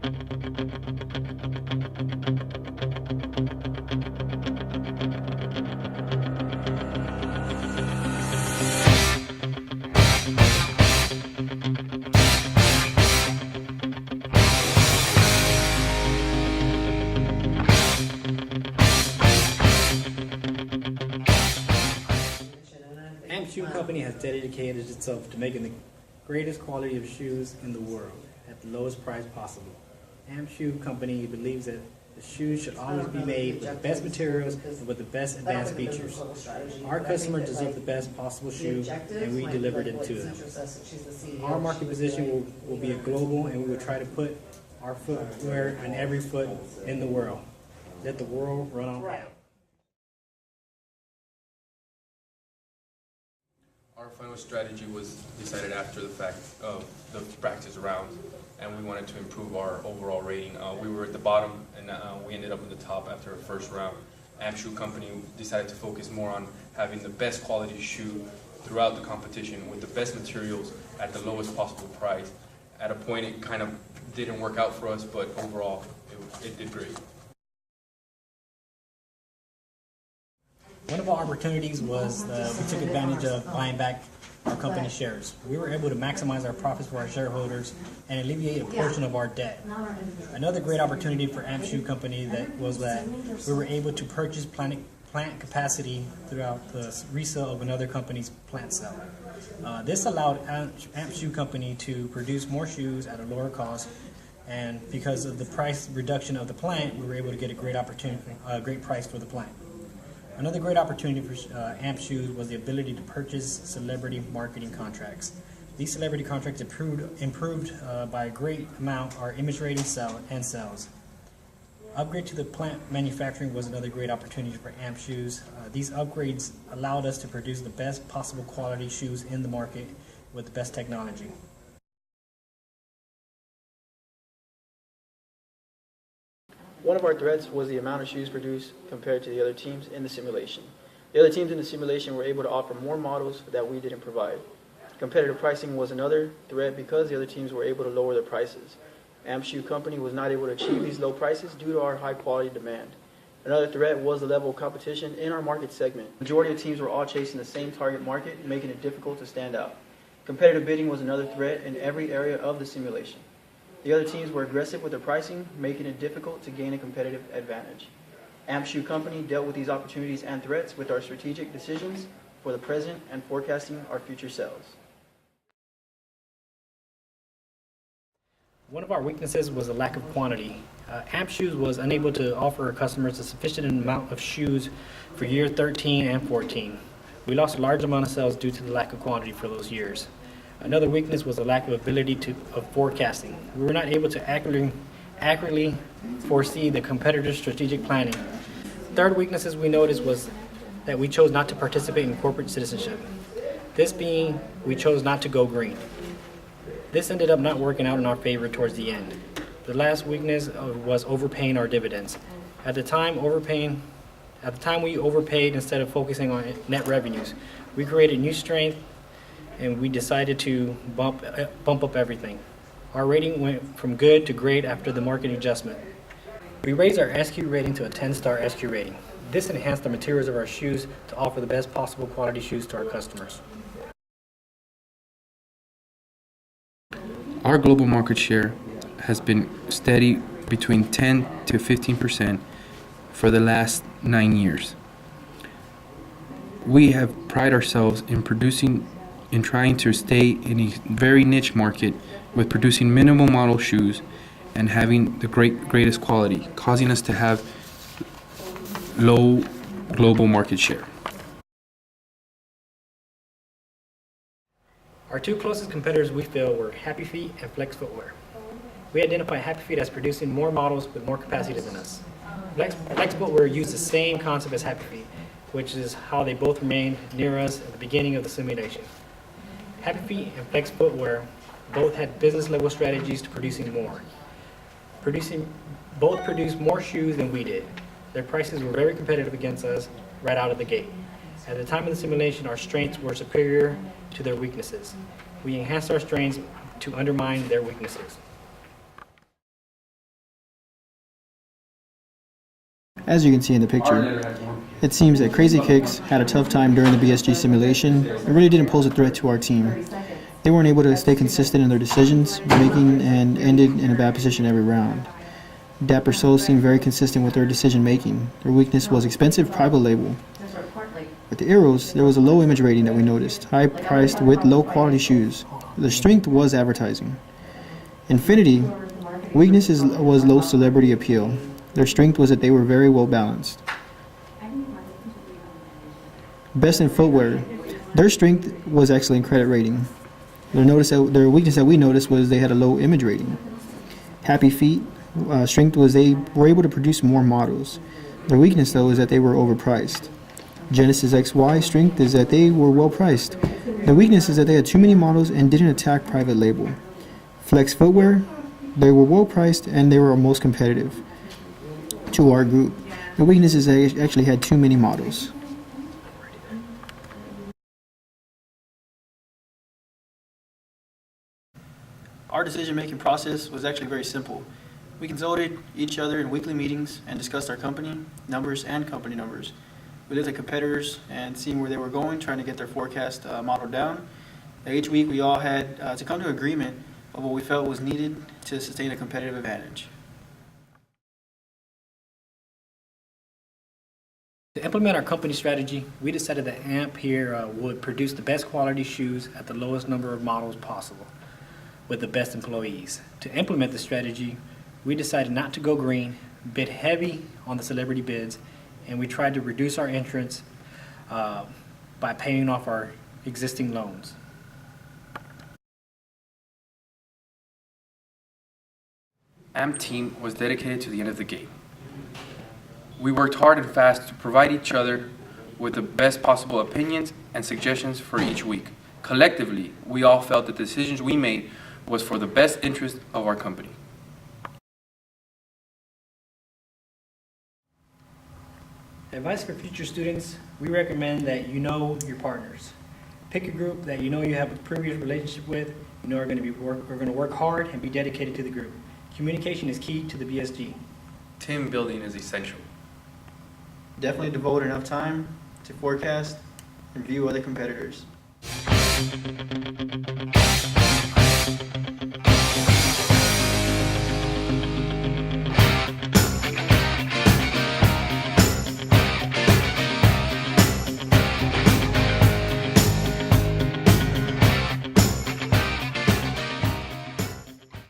Shoe Company has dedicated itself to making the greatest quality of shoes in the world at the lowest price possible. Shoe Company believes that the shoes should always be made with the best materials and with the best advanced features. Our customers deserve the best possible shoe, and we delivered it to them. Our market position will be a global, and we will try to put our footwear on every foot in the world. Let the world run on down. Our final strategy was decided after the fact of the practice round, and we wanted to improve our overall rating. We were at the bottom, and we ended up at the top after our first round. Shoe Company decided to focus more on having the best quality shoe throughout the competition with the best materials at the lowest possible price. At a point, it kind of didn't work out for us, but overall, it did great. One of our opportunities was we took advantage of buying back our company shares. We were able to maximize our profits for our shareholders and alleviate a portion of our debt. Another great opportunity for Shoe Company was that we were able to purchase plant capacity throughout the resale of another company's plant cell. This allowed Shoe Company to produce more shoes at a lower cost, and because of the price reduction of the plant, we were able to get a great price for the plant. Another great opportunity for Shoes was the ability to purchase celebrity marketing contracts. These celebrity contracts improved by a great amount our image rating and sales. Upgrade to the plant manufacturing was another great opportunity for Shoes. These upgrades allowed us to produce the best possible quality shoes in the market with the best technology. One of our threats was the amount of shoes produced compared to the other teams in the simulation. The other teams in the simulation were able to offer more models that we didn't provide. Competitive pricing was another threat because the other teams were able to lower their prices. Shoe Company was not able to achieve these low prices due to our high quality demand. Another threat was the level of competition in our market segment. The majority of teams were all chasing the same target market, making it difficult to stand out. Competitive bidding was another threat in every area of the simulation. The other teams were aggressive with their pricing, making it difficult to gain a competitive advantage. Shoe Company dealt with these opportunities and threats with our strategic decisions for the present and forecasting our future sales. One of our weaknesses was a lack of quantity. Shoes was unable to offer our customers a sufficient amount of shoes for year 13 and 14. We lost a large amount of sales due to the lack of quantity for those years. Another weakness was the lack of ability of forecasting. We were not able to accurately foresee the competitors' strategic planning. Third weaknesses we noticed was that we chose not to participate in corporate citizenship. This being, we chose not to go green. This ended up not working out in our favor towards the end. The last weakness was overpaying our dividends. At the time we overpaid instead of focusing on net revenues. We created new strength, and we decided to bump up everything. Our rating went from good to great after the market adjustment. We raised our SQ rating to a 10-star SQ rating. This enhanced the materials of our shoes to offer the best possible quality shoes to our customers. Our global market share has been steady between 10 to 15% for the last 9 years. We have prided ourselves in trying to stay in a very niche market with producing minimal model shoes and having the greatest quality, causing us to have low global market share. Our two closest competitors we feel were Happy Feet and Flex Footwear. We identify Happy Feet as producing more models with more capacity than us. Flex Footwear used the same concept as Happy Feet, which is how they both remained near us at the beginning of the simulation. Happy Feet and Flex Footwear both had business level strategies to producing more. Both produced more shoes than we did. Their prices were very competitive against us right out of the gate. At the time of the simulation, our strengths were superior to their weaknesses. We enhanced our strengths to undermine their weaknesses. As you can see in the picture, it seems that Crazy Kicks had a tough time during the BSG simulation. It really didn't pose a threat to our team. They weren't able to stay consistent in their decisions making and ended in a bad position every round. Dapper Soul seemed very consistent with their decision making. Their weakness was expensive private label. With the Arrows, there was a low image rating that we noticed, high priced with low quality shoes. Their strength was advertising. Infinity, weakness was low celebrity appeal. Their strength was that they were very well balanced. Best in footwear, their strength was excellent credit rating. Their weakness that we noticed was they had a low image rating. Happy Feet, strength was they were able to produce more models. Their weakness though is that they were overpriced. Genesis XY, strength is that they were well priced. Their weakness is that they had too many models and didn't attack private label. Flex Footwear, they were well priced and they were most competitive to our group. The weakness is they actually had too many models. Our decision-making process was actually very simple. We consulted each other in weekly meetings and discussed our company numbers and company numbers. We looked at competitors and seeing where they were going, trying to get their forecast modeled down. Each week we all had to come to agreement of what we felt was needed to sustain a competitive advantage. To implement our company strategy, we decided that AMP here would produce the best quality shoes at the lowest number of models possible with the best employees. To implement the strategy, we decided not to go green, bid heavy on the celebrity bids, and we tried to reduce our entrance by paying off our existing loans. AMP team was dedicated to the end of the game. We worked hard and fast to provide each other with the best possible opinions and suggestions for each week. Collectively, we all felt the decisions we made was for the best interest of our company. Advice for future students, we recommend that you know your partners. Pick a group that you know you have a previous relationship with, you know are going to work hard and be dedicated to the group. Communication is key to the BSG. Team building is essential. Definitely devote enough time to forecast and view other competitors.